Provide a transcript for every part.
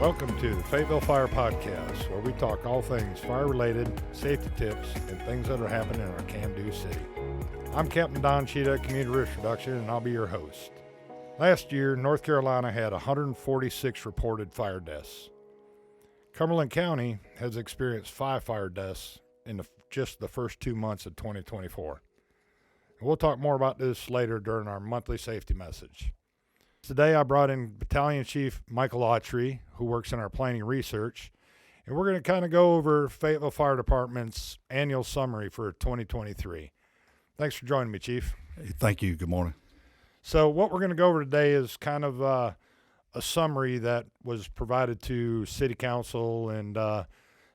Welcome to the Fayetteville Fire podcast, where we talk all things fire-related, safety tips, and things that are happening in our can-do city. I'm Captain Don Cheetah, Community Risk Reduction, and I'll be your host. Last year, North Carolina had 146 reported fire deaths. Cumberland County has experienced 5 fire deaths in just the first 2 months of 2024. And we'll talk more about this later during our monthly safety message. Today I brought in Battalion Chief Michael Autry, who works in our planning research, and we're going to kind of go over Fayetteville Fire Department's annual summary for 2023. Thanks for joining me, Chief. Thank you. Good morning. So what we're going to go over today is kind of a summary that was provided to City Council and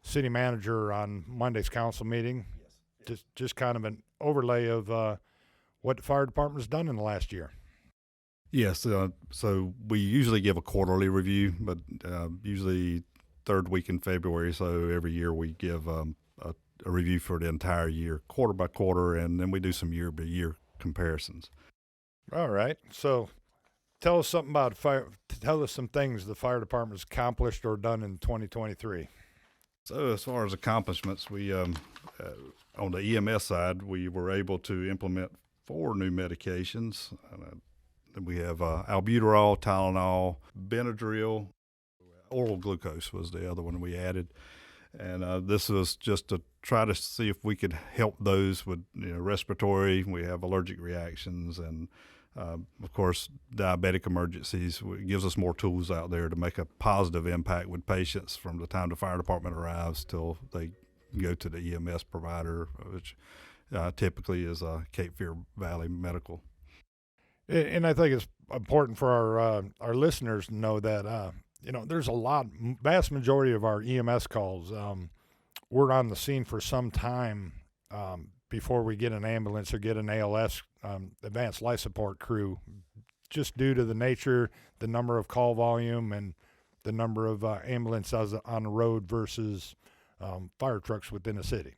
City Manager on Monday's council meeting. Yes. Just kind of an overlay of what the fire department has done in the last year. Yes, so we usually give a quarterly review, but usually third week in February. So every year we give a review for the entire year, quarter by quarter, and then we do some year-by-year comparisons. All right. So tell us something about fire. Tell us some things the fire department's accomplished or done in 2023. So as far as accomplishments, we on the EMS side, we were able to implement 4 new medications. We have albuterol, Tylenol, Benadryl, oral glucose was the other one we added. And this was just to try to see if we could help those with respiratory. We have allergic reactions and, of course, diabetic emergencies. It gives us more tools out there to make a positive impact with patients from the time the fire department arrives till they go to the EMS provider, which typically is Cape Fear Valley Medical. And I think it's important for our listeners to know that there's vast majority of our EMS calls. We're on the scene for some time before we get an ambulance or get an ALS, advanced life support crew, just due to the nature, the number of call volume, and the number of ambulances on the road versus fire trucks within the city.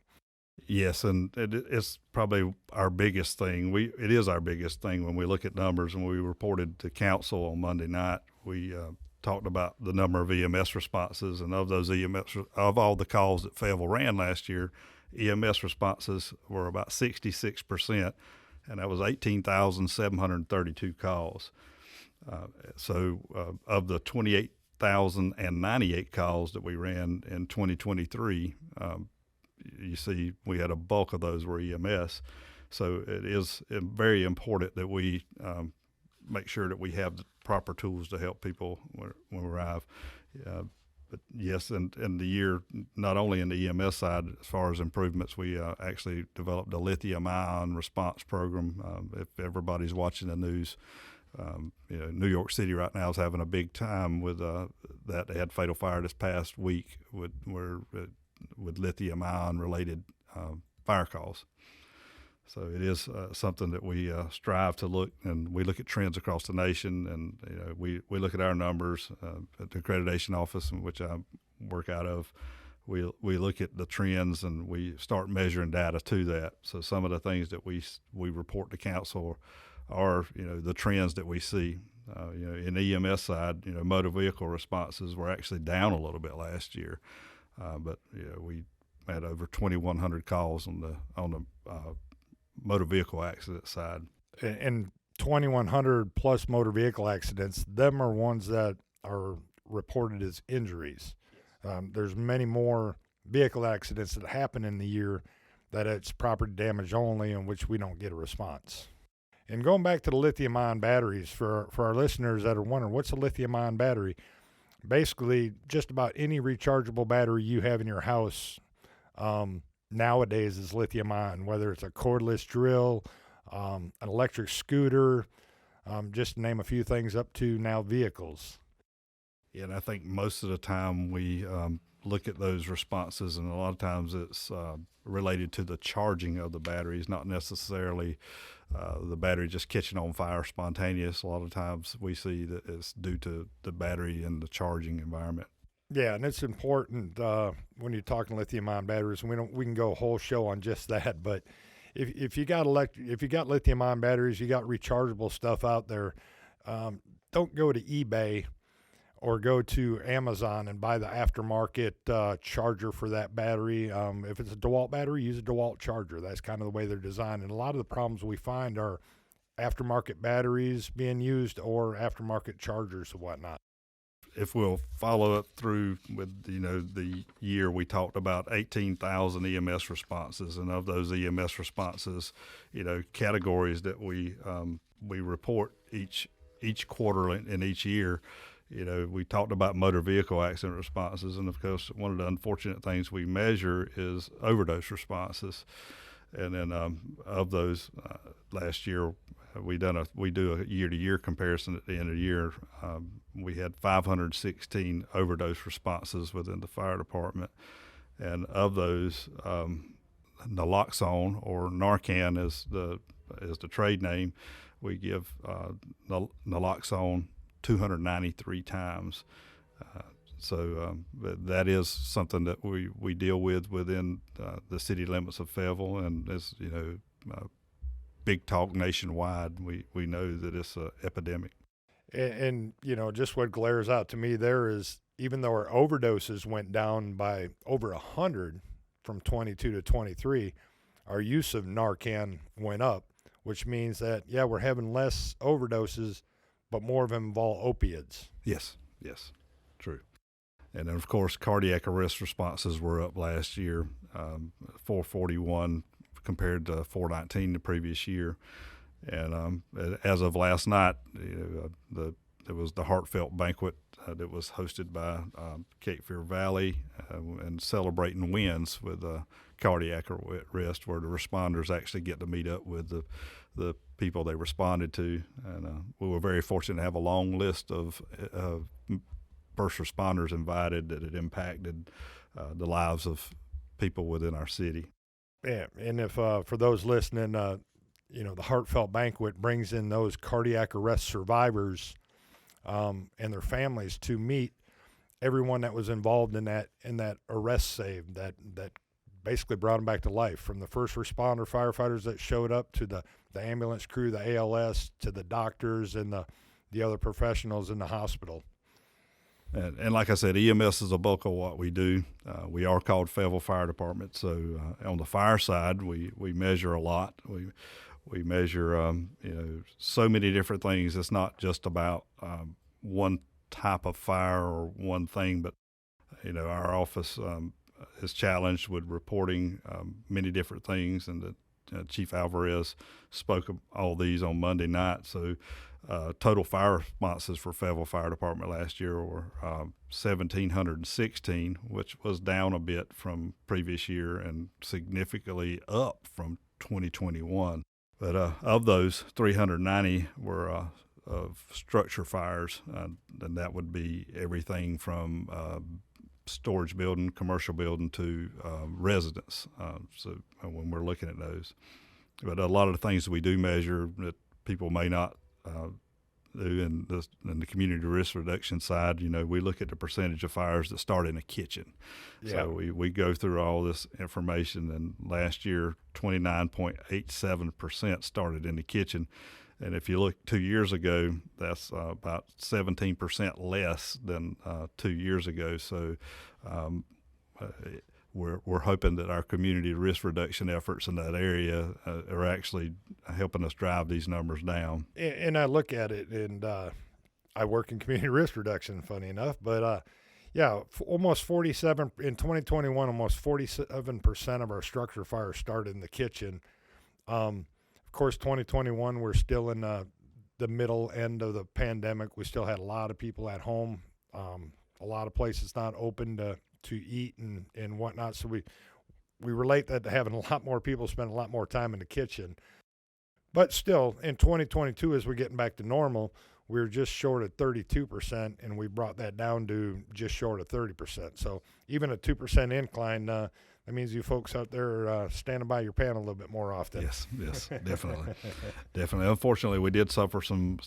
Yes, and it's probably our biggest thing. It is our biggest thing when we look at numbers. And we reported to council on Monday night, we talked about the number of EMS responses, and of those of all the calls that Fayetteville ran last year, EMS responses were about 66%, and that was 18,732 calls. So of the 28,098 calls that we ran in 2023, you see we had a bulk of those were EMS. So it is very important that we make sure that we have the proper tools to help people when we arrive. But yes, and the year, not only in the EMS side, as far as improvements, we actually developed a lithium-ion response program. If everybody's watching the news, New York City right now is having a big time with that. They had fatal fire this past week with lithium-ion related fire calls. So it is something that we strive to look, and we look at trends across the nation, and we look at our numbers at the accreditation office, in which I work out of. We look at the trends, and we start measuring data to that. So some of the things that we report to council are the trends that we see. In the EMS side, motor vehicle responses were actually down a little bit last year. But we had over 2,100 calls on the motor vehicle accident side. And 2,100 plus motor vehicle accidents, them are ones that are reported as injuries. There's many more vehicle accidents that happen in the year that it's property damage only, in which we don't get a response. And going back to the lithium-ion batteries, for our listeners that are wondering, what's a lithium-ion battery? Basically, just about any rechargeable battery you have in your house nowadays is lithium-ion, whether it's a cordless drill, an electric scooter, just to name a few things, up to now vehicles. Yeah, and I think most of the time we look at those responses, and a lot of times it's related to the charging of the batteries, not necessarily the battery just catching on fire spontaneous. A lot of times we see that it's due to the battery and the charging environment. Yeah, and it's important when you're talking lithium-ion batteries, and we can go a whole show on just that. But if you got lithium-ion batteries, you got rechargeable stuff out there. Don't go to eBay or go to Amazon and buy the aftermarket charger for that battery. If it's a DeWalt battery, use a DeWalt charger. That's kind of the way they're designed. And a lot of the problems we find are aftermarket batteries being used or aftermarket chargers and whatnot. If we'll follow it through with, the year, we talked about 18,000 EMS responses, and of those EMS responses, categories that we report each quarter and each year. We talked about motor vehicle accident responses, and of course, one of the unfortunate things we measure is overdose responses. And then of those, last year we do a year-to-year comparison at the end of the year. We had 516 overdose responses within the fire department, and of those, naloxone, or Narcan is the trade name, we give naloxone 293 times. So that is something that we deal with within the city limits of Fayetteville, and as big talk nationwide, we know that it's an epidemic. And just what glares out to me there is, even though our overdoses went down by over 100 from 22 to 23, our use of Narcan went up, which means that, we're having less overdoses, but more of them involve opiates. Yes, true. And then, of course, cardiac arrest responses were up last year, 441 compared to 419 the previous year. And as of last night, there was the heartfelt banquet that was hosted by Cape Fear Valley and celebrating wins with cardiac arrest, where the responders actually get to meet up with the people they responded to. And we were very fortunate to have a long list of first responders invited that had impacted the lives of people within our city. Yeah, and if for those listening, the heartfelt banquet brings in those cardiac arrest survivors and their families to meet everyone that was involved in that arrest save that basically brought them back to life, from the first responder firefighters that showed up to the ambulance crew, the ALS, to the doctors and the other professionals in the hospital. And like I said, EMS is a bulk of what we do. We are called Fayetteville Fire Department, so on the fire side, we measure a lot. We measure so many different things. It's not just about one type of fire or one thing, but our office is challenged with reporting many different things, and Chief Alvarez spoke of all these on Monday night. So total fire responses for Fayetteville Fire Department last year were 1,716, which was down a bit from previous year and significantly up from 2021. But of those, 390 were of structure fires, and that would be everything from storage building, commercial building, to residence. So when we're looking at those, but a lot of the things that we do measure that people may not do in the community risk reduction side, we look at the percentage of fires that start in a kitchen. Yeah. So we go through all this information, and last year 29.87% started in the kitchen. And if you look 2 years ago, that's about 17% less than 2 years ago. So we're hoping that our community risk reduction efforts in that area are actually helping us drive these numbers down. And I look at it, and I work in community risk reduction, funny enough, but almost 47 in 2021. Almost 47% of our structure fires started in the kitchen. Of course, 2021, we're still in the middle end of the pandemic. We still had a lot of people at home, a lot of places not open to eat and whatnot. So we relate that to having a lot more people spend a lot more time in the kitchen. But still, in 2022, as we're getting back to normal, we're just short of 32%, and we brought that down to just short of 30%. So even a 2% incline, that means you folks out there are standing by your pan a little bit more often. Yes, definitely. Definitely. Unfortunately, we did suffer some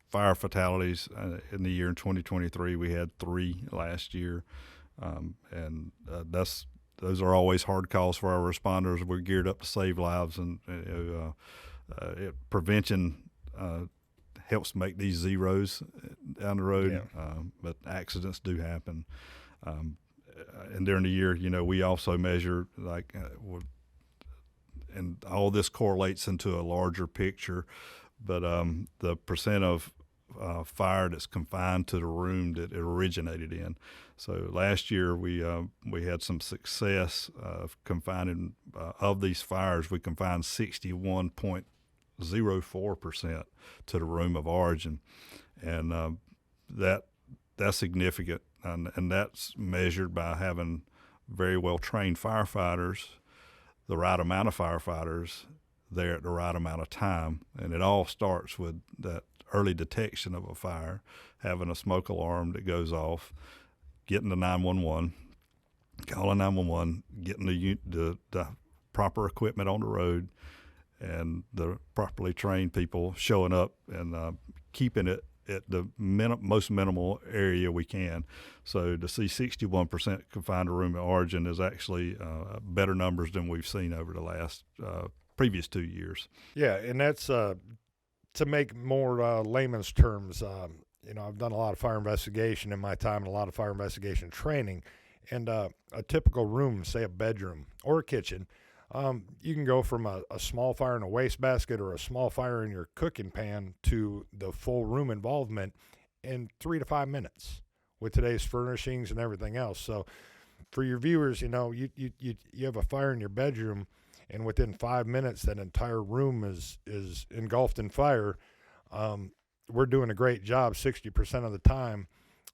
fire fatalities in the year in 2023. We had 3 last year, and those are always hard calls for our responders. We're geared up to save lives, and prevention helps make these zeros down the road. Yeah. But accidents do happen. And during the year, we also measure and all this correlates into a larger picture, but the percent of fire that's confined to the room that it originated in. So last year we had some success of confining of these fires. We confined 61.04% to the room of origin, and that's significant, and that's measured by having very well trained firefighters, the right amount of firefighters there at the right amount of time, and it all starts with that early detection of a fire, having a smoke alarm that goes off, getting to 911, calling 911, getting the proper equipment on the road, and the properly trained people showing up and keeping it at the most minimal area we can. So to see 61% confined to room of origin is actually better numbers than we've seen over the last previous 2 years. Yeah, and that's to make more layman's terms. I've done a lot of fire investigation in my time and a lot of fire investigation training. And a typical room, say a bedroom or a kitchen, you can go from a small fire in a wastebasket or a small fire in your cooking pan to the full room involvement in 3 to 5 minutes with today's furnishings and everything else. So for your viewers, you have a fire in your bedroom, and within 5 minutes that entire room is engulfed in fire. We're doing a great job 60% of the time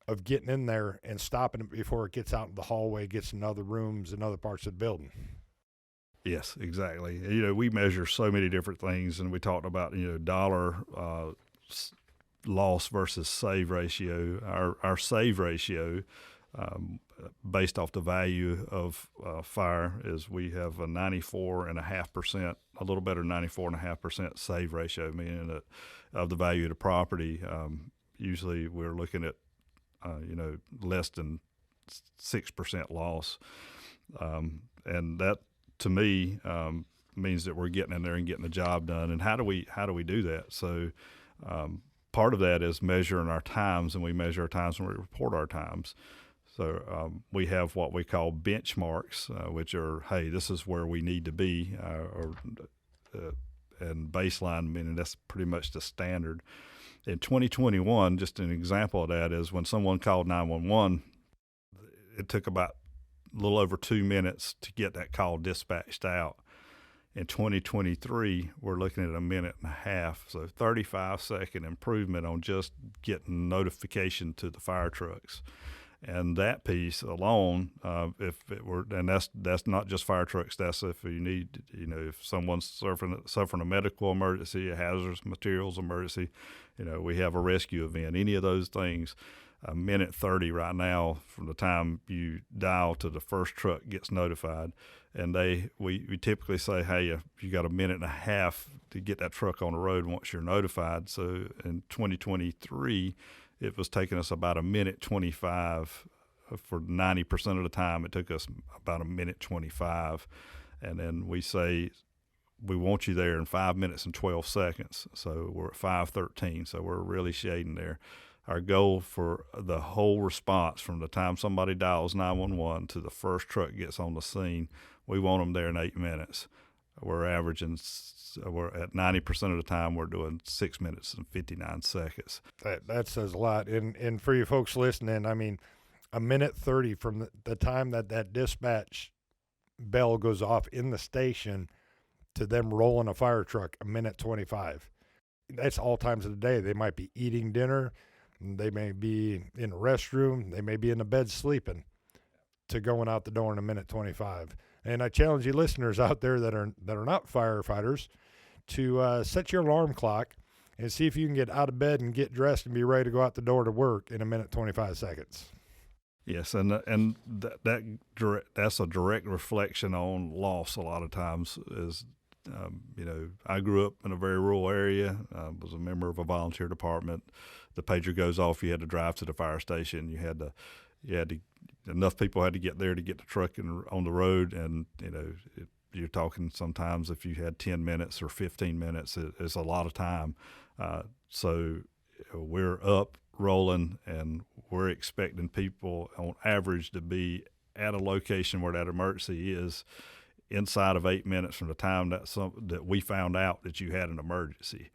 of getting in there and stopping it before it gets out in the hallway, gets in other rooms and other parts of the building. Yes, exactly. We measure so many different things, and we talked about, dollar loss versus save ratio. Our save ratio, based off the value of fire, is we have a 94.5%, a little better than 94.5% save ratio, meaning that of the value of the property. Usually we're looking at, less than 6% loss. And that, to me, means that we're getting in there and getting the job done. And how do we do that? So part of that is measuring our times, and we measure our times when we report our times. So we have what we call benchmarks, which are, hey, this is where we need to be, and baseline, meaning that's pretty much the standard. In 2021, just an example of that is when someone called 911, it took about a little over 2 minutes to get that call dispatched out. In 2023, we're looking at 1.5 minutes, so 35-second improvement on just getting notification to the fire trucks. And that piece alone, and that's not just fire trucks. That's if you need, if someone's suffering a medical emergency, a hazardous materials emergency, we have a rescue event, any of those things. 1.30 minutes right now from the time you dial to the first truck gets notified. And we typically say, hey, you got 1.5 minutes to get that truck on the road once you're notified. So in 2023, it was taking us about 1.25 minutes for 90% of the time. It took us about 1.25 minutes. And then we say, we want you there in 5 minutes and 12 seconds. So we're at 5:13. So we're really shading there. Our goal for the whole response, from the time somebody dials 911 to the first truck gets on the scene, we want them there in 8 minutes. We're averaging, we're at 90% of the time, we're doing 6 minutes and 59 seconds. That says a lot. And for you folks listening, 1.30 minutes from the time that dispatch bell goes off in the station to them rolling a fire truck, 1.25 minutes. That's all times of the day. They might be eating dinner. They may be in a restroom. They may be in the bed sleeping, to going out the door in 1.25 minutes. And I challenge you listeners out there that are not firefighters to set your alarm clock and see if you can get out of bed and get dressed and be ready to go out the door to work in 1.25 minutes. Yes, and that's a direct reflection on loss. A lot of times is, I grew up in a very rural area. Was a member of a volunteer department. The pager goes off. You had to drive to the fire station. You had to enough people had to get there to get the truck on the road, and you're talking sometimes if you had 10 minutes or 15 minutes, it's a lot of time. So we're up, rolling, and we're expecting people on average to be at a location where that emergency is inside of 8 minutes from the time that we found out that you had an emergency,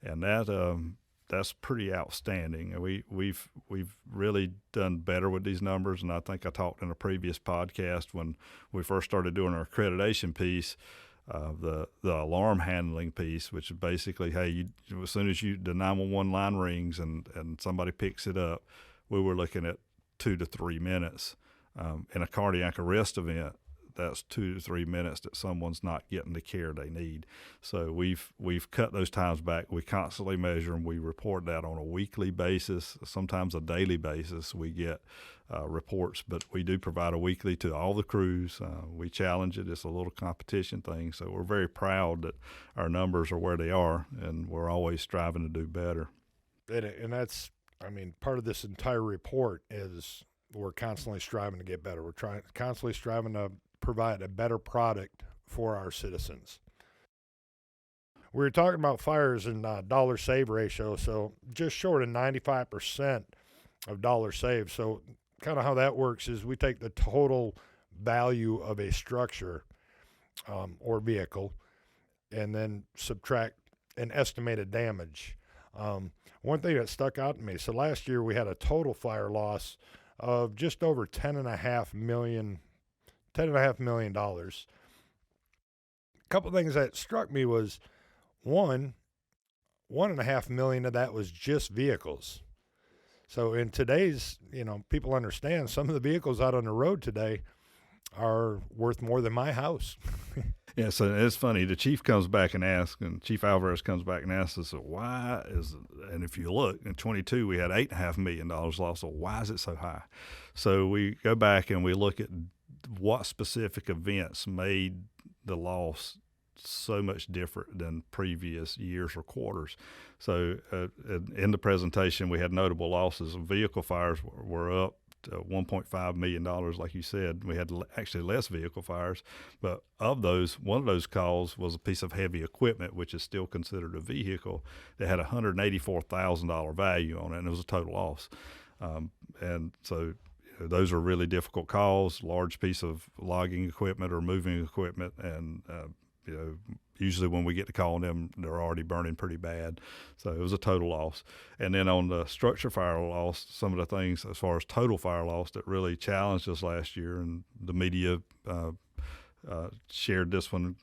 and that's pretty outstanding. And we've really done better with these numbers. And I think I talked in a previous podcast when we first started doing our accreditation piece, the alarm handling piece, which is basically, hey, as soon as the 911 line rings and somebody picks it up, we were looking at 2 to 3 minutes. In a cardiac arrest event, that's 2 to 3 minutes that someone's not getting the care they need. So we've cut those times back. We constantly measure them. We report that on a weekly basis, sometimes a daily basis. We get reports, but we do provide a weekly to all the crews. We challenge it. It's a little competition thing. So we're very proud that our numbers are where they are, and we're always striving to do better. And that's, I mean, part of this entire report is we're constantly striving to get better. We're constantly striving to provide a better product for our citizens. We were talking about fires and dollar save ratio, so just short of 95% of dollar saved. So kind of how that works is we take the total value of a structure or vehicle and then subtract an estimated damage. One thing that stuck out to me, so last year we had a total fire loss of just over $10.5 million. A couple things that struck me was $1.5 million of that was just vehicles. So in today's, people understand some of the vehicles out on the road today are worth more than my house. Yeah, so it's funny. The chief comes back and asks, and Chief Alvarez comes back and asks us, why is, and if you look, in 22 we had $8.5 million lost, so why is it so high? So we go back and we look at what specific events made the loss so much different than previous years or quarters. So in the presentation, we had notable losses. Vehicle fires were up to $1.5 million, like you said. We had actually less vehicle fires, but of those, one of those calls was a piece of heavy equipment, which is still considered a vehicle, that had $184,000 value on it, and it was a total loss. And so those are really difficult calls, large piece of logging equipment or moving equipment, and usually when we get to call them, they're already burning pretty bad. So it was a total loss. And then on the structure fire loss, some of the things as far as total fire loss that really challenged us last year, and the media shared this one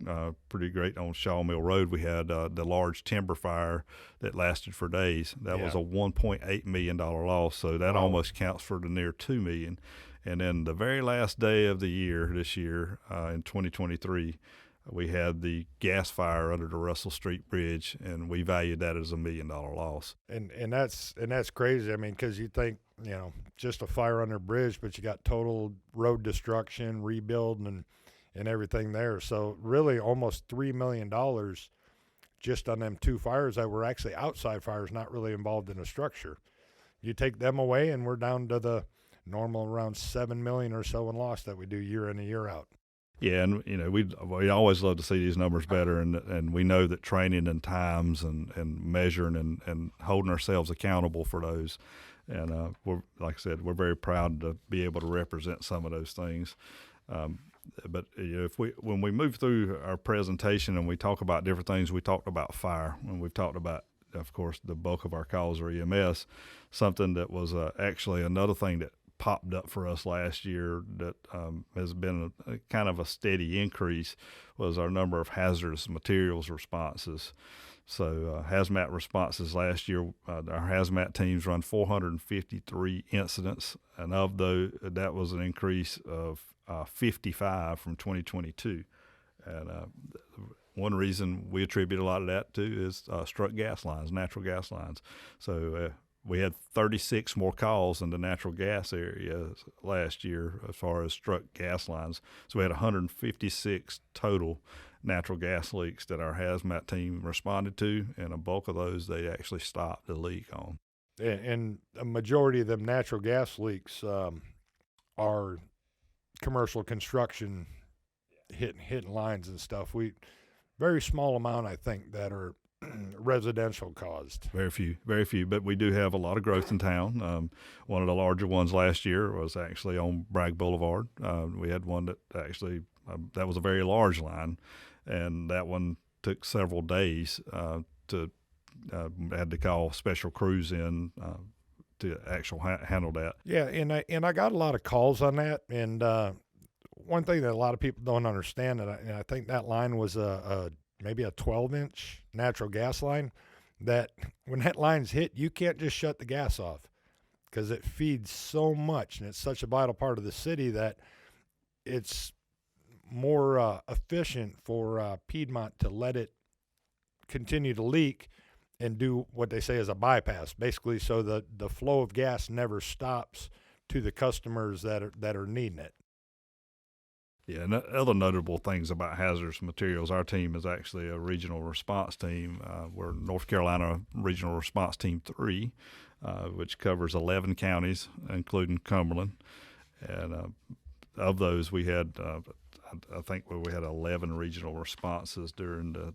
pretty great on Shaw Mill Road. We had the large timber fire that lasted for days. That was a $1.8 million loss. So that almost counts for the near $2 million. And then the very last day of the year, this year, in 2023, we had the gas fire under the Russell Street Bridge, and we valued that as $1 million loss. And that's crazy. I mean, because you think, just a fire under a bridge, but you got total road destruction, rebuilding, and everything there. So really almost $3 million just on them two fires that were actually outside fires, not really involved in a structure. You take them away, and we're down to the normal around $7 million or so in loss that we do year in and year out. Yeah, and we always love to see these numbers better, and we know that training and times and measuring and holding ourselves accountable for those, and we're, like I said, we're very proud to be able to represent some of those things. But when we move through our presentation and we talk about different things, we talked about fire, and we've talked about, of course, the bulk of our calls are EMS. Something that was actually another thing that popped up for us last year that has been a kind of a steady increase was our number of hazardous materials responses. So hazmat responses last year, our hazmat teams run 453 incidents, and of those, that was an increase of 55 from 2022. And one reason we attribute a lot of that to is struck gas lines, natural gas lines. So we had 36 more calls in the natural gas area last year as far as struck gas lines. So we had 156 total natural gas leaks that our hazmat team responded to, and a bulk of those they actually stopped the leak on. And a majority of them natural gas leaks are commercial construction hitting lines and stuff. Very small amount, I think, that are residential caused. Very few, but we do have a lot of growth in town. One of the larger ones last year was actually on Bragg Boulevard. We had one that actually, that was a very large line, and that one took several days had to call special crews in to actually handle that. Yeah, and I got a lot of calls on that, and one thing that a lot of people don't understand, and I think that line was maybe a 12-inch natural gas line, that when that line's hit, you can't just shut the gas off because it feeds so much, and it's such a vital part of the city that it's more efficient for Piedmont to let it continue to leak and do what they say is a bypass, basically, so the flow of gas never stops to the customers that are needing it. Yeah, and other notable things about hazardous materials, our team is actually a regional response team. We're North Carolina Regional Response Team 3, which covers 11 counties, including Cumberland. And of those, we had, I think we had 11 regional responses during the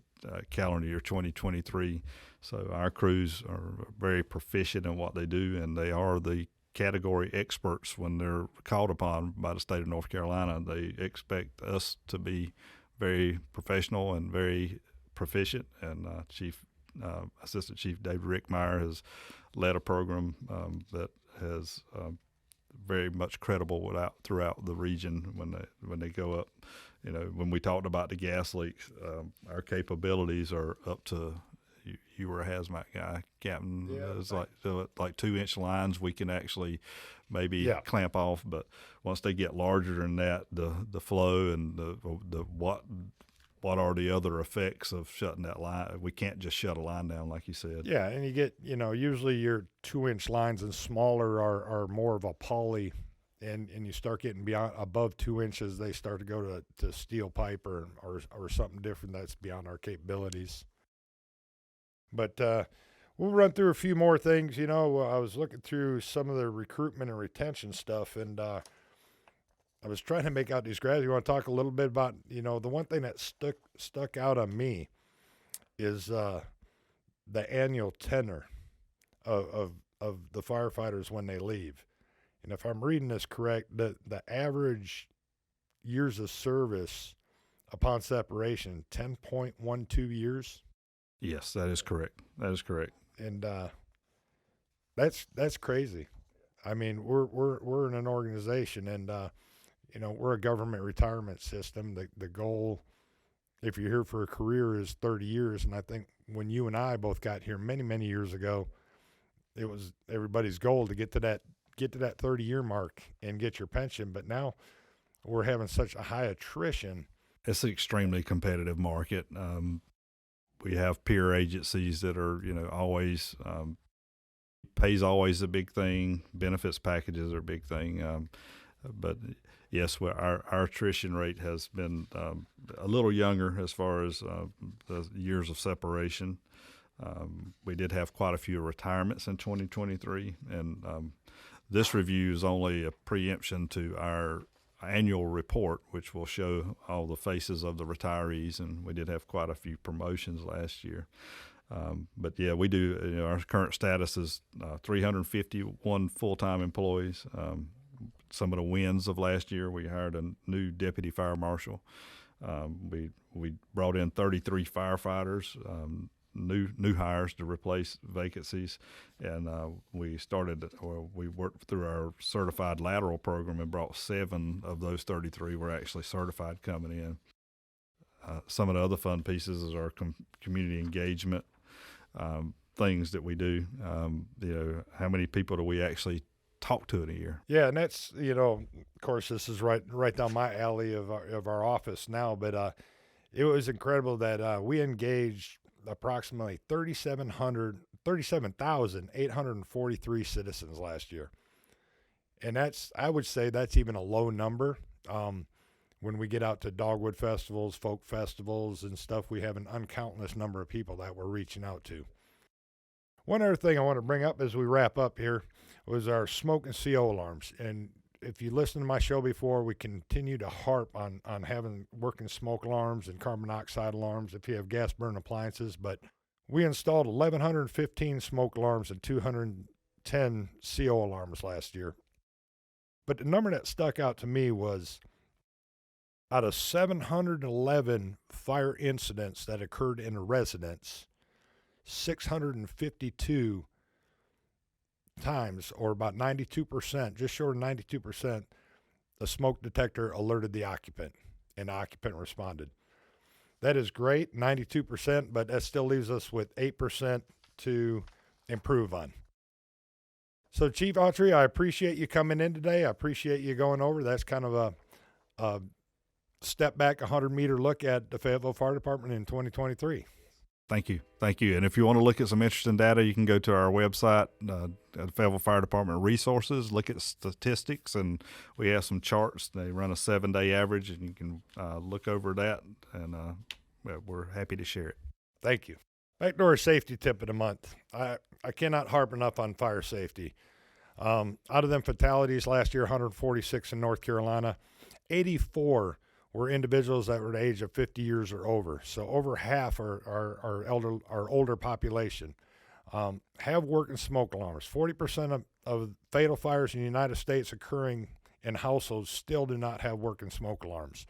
calendar year 2023. So our crews are very proficient in what they do, and they are the category experts when they're called upon by the state of North Carolina. They expect us to be very professional and very proficient. And Assistant Chief David Rickmeyer has led a program that has very much credible throughout the region when they go up. You know, when we talked about the gas leaks, our capabilities are up to. You were a hazmat guy, Captain. Yeah, it's like 2-inch lines we can actually maybe clamp off, but once they get larger than that, the flow and the what are the other effects of shutting that line? We can't just shut a line down, like you said. Yeah, and you get, usually your 2-inch lines and smaller are more of a poly, and you start getting above 2 inches, they start to go to steel pipe or something different that's beyond our capabilities. But we'll run through a few more things. I was looking through some of the recruitment and retention stuff, and I was trying to make out these graphs. You want to talk a little bit about, the one thing that stuck out on me is the annual tenure of the firefighters when they leave. And if I'm reading this correct, the average years of service upon separation, 10.12 years. Yes, that is correct. And that's crazy. I mean, we're in an organization, and we're a government retirement system. The goal, if you're here for a career, is 30 years. And I think when you and I both got here many years ago, it was everybody's goal to get to that 30-year mark and get your pension. But now we're having such a high attrition. It's an extremely competitive market. We have peer agencies that are, always pays always a big thing. Benefits packages are a big thing. But yes, our attrition rate has been a little younger as far as the years of separation. We did have quite a few retirements in 2023, and this review is only a preemption to our annual report, which will show all the faces of the retirees, and we did have quite a few promotions last year. But yeah, we do. Our current status is 351 full-time employees. Some of the wins of last year, we hired a new deputy fire marshal. We brought in 33 firefighters, new hires to replace vacancies, and we worked through our certified lateral program and brought 7 of those 33 were actually certified coming in. Some of the other fun pieces is our community engagement things that we do. How many people do we actually talk to in a year? Yeah, and that's, of course, this is right down my alley of our office now, but it was incredible that we engaged approximately 37,843 citizens last year. And I would say that's even a low number. When we get out to dogwood festivals, folk festivals and stuff, we have an uncountless number of people that we're reaching out to. One other thing I want to bring up as we wrap up here was our smoke and CO alarms. And if you listen to my show before, we continue to harp on having working smoke alarms and carbon monoxide alarms if you have gas burn appliances. But we installed 1,115 smoke alarms and 210 CO alarms last year. But the number that stuck out to me was out of 711 fire incidents that occurred in a residence, 652 times, or about 92%, just short of 92%, the smoke detector alerted the occupant, and the occupant responded. That is great, 92%, but that still leaves us with 8% to improve on. So, Chief Autry, I appreciate you coming in today. I appreciate you going over. That's kind of a step back, 100-meter look at the Fayetteville Fire Department in 2023. Thank you. And if you want to look at some interesting data, you can go to our website, at Fayetteville Fire Department Resources, look at statistics, and we have some charts. They run a 7-day average, and you can look over that, and we're happy to share it. Thank you. Back to our safety tip of the month. I cannot harp enough on fire safety. Out of them fatalities last year, 146 in North Carolina, 84 were individuals that were the age of 50 years or over. So over half are older population. Have working smoke alarms. 40% of fatal fires in the United States occurring in households still do not have working smoke alarms.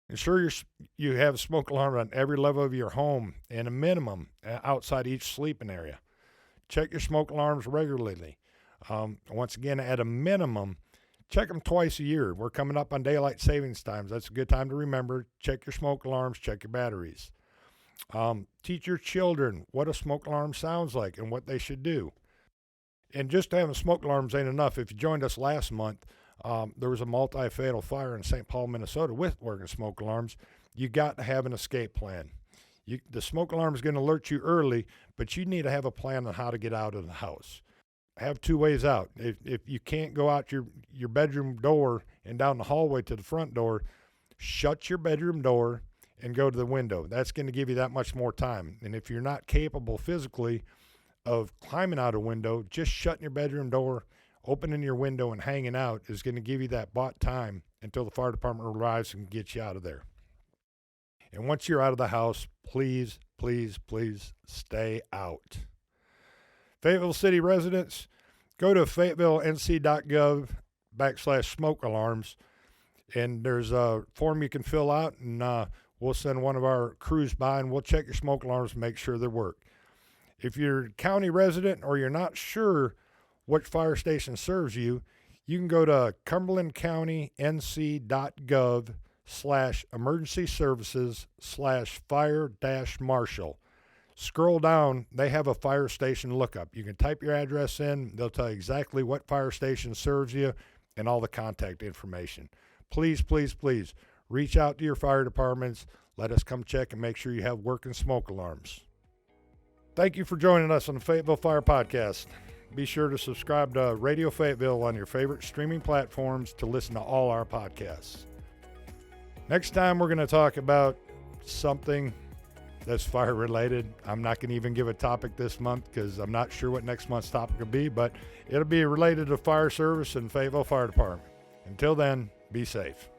Ensure you have a smoke alarm on every level of your home and a minimum outside each sleeping area. Check your smoke alarms regularly. Once again, at a minimum, check them twice a year. We're coming up on daylight savings times. That's a good time to remember. Check your smoke alarms, check your batteries. Teach your children what a smoke alarm sounds like and what they should do. And just having smoke alarms ain't enough. If you joined us last month, there was a multi-fatal fire in St. Paul, Minnesota with working smoke alarms. You got to have an escape plan. The smoke alarm is going to alert you early, but you need to have a plan on how to get out of the house. Have two ways out. If you can't go out your bedroom door and down the hallway to the front door, shut your bedroom door and go to the window. That's going to give you that much more time. And if you're not capable physically of climbing out a window, just shutting your bedroom door, opening your window and hanging out is going to give you that bought time until the fire department arrives and gets you out of there. And once you're out of the house, please, please, please stay out. Fayetteville City residents, go to fayetteville.nc.gov/smoke alarms, and there's a form you can fill out, and we'll send one of our crews by, and we'll check your smoke alarms and make sure they work. If you're a county resident or you're not sure which fire station serves you, you can go to cumberlandcountync.gov/emergency services/fire-marshal. Scroll down, they have a fire station lookup. You can type your address in, they'll tell you exactly what fire station serves you and all the contact information. Please, please, please reach out to your fire departments. Let us come check and make sure you have working smoke alarms. Thank you for joining us on the Fayetteville Fire Podcast. Be sure to subscribe to Radio Fayetteville on your favorite streaming platforms to listen to all our podcasts. Next time, we're going to talk about something that's fire related. I'm not going to even give a topic this month because I'm not sure what next month's topic will be, but it'll be related to fire service and Fayetteville Fire Department. Until then, be safe.